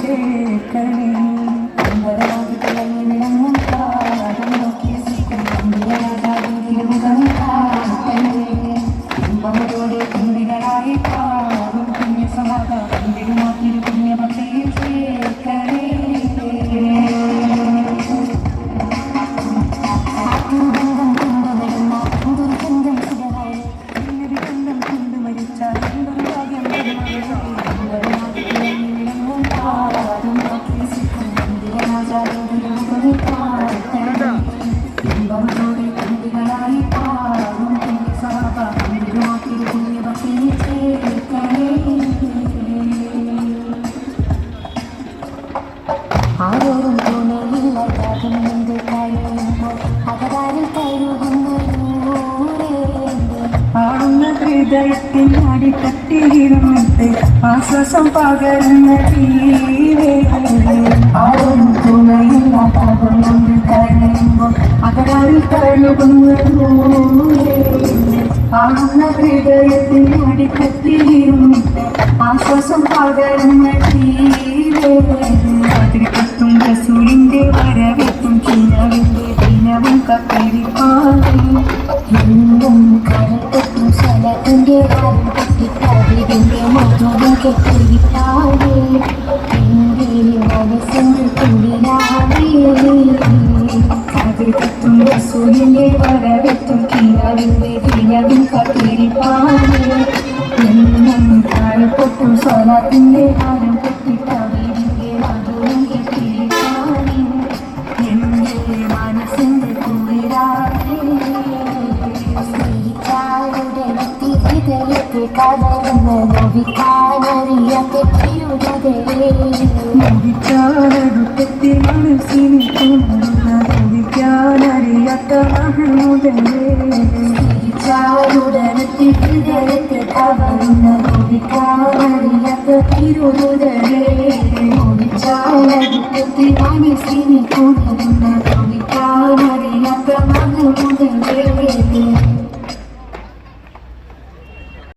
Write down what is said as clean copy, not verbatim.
ചേർക്കണേ അമ്പരമാകി തിളങ്ങി വിളങ്ങും കാലം നോക്കി ഇമ്പമതോടെ തുമ്പികളായി പാടും പുണ്യ സമാധാനം തിരുമാത്തിരു പുണ്യ ഭക്തിയിൽ ചേർക്കണേ ആരോരും തുണയില്ല കാതും മുമ്പ് കഴിയുമ്പോൾ അകതാരിൽ ആടുന്ന ഹൃദയത്തിൽ അടിത്തട്ടിയിരുന്നിട്ട് ആശ്വാസം പകരുന്ന ആരോരും തുണയില്ല കാതും മുമ്പ് കഴിയുമ്പോൾ അകതാരിൽ ആടുന്ന ഹൃദയത്തിൽ അടിത്തട്ടിയിരുന്നിട്ട് ആശ്വാസം പകരുന്ന അതിർക്കത്തും റസൂലിന്റെ വരവെത്തും ചിന്നവിന്റെ ദിനവും കത്തിരിപ്പാടും എന്നും കരത്തെത്തും സ്ഥലത്തിന്റെ കാലം കെട്ടിക്കാതിരിന്റെ മധുവും കെട്ടിരിപ്പാടേ എന്റെ മനസ്സിന്റെ തുള്ളിലാടേ അതിർക്കത്തും റസൂലിന്റെ വരവെത്തും ചിന്നവിന്റെ ദിനവും കത്തിരിപ്പാടേ എന്നും കരത്തെത്തും സ്ഥലത്തിന്റെ കാലം കെട്ടിക്കാതിരിന്റെ ടുക്കത്തി മനസ്സിനെ തോന്നുന്നറിയാത്ത മഹമുദനത്തി ഹൃദയത്തെ കവരുന്ന അറിയാത്ത തിരുമുതലേ ടുക്കത്തി മനസ്സിനെ തോന്നുന്നറിയാത്ത മഹമുദനേ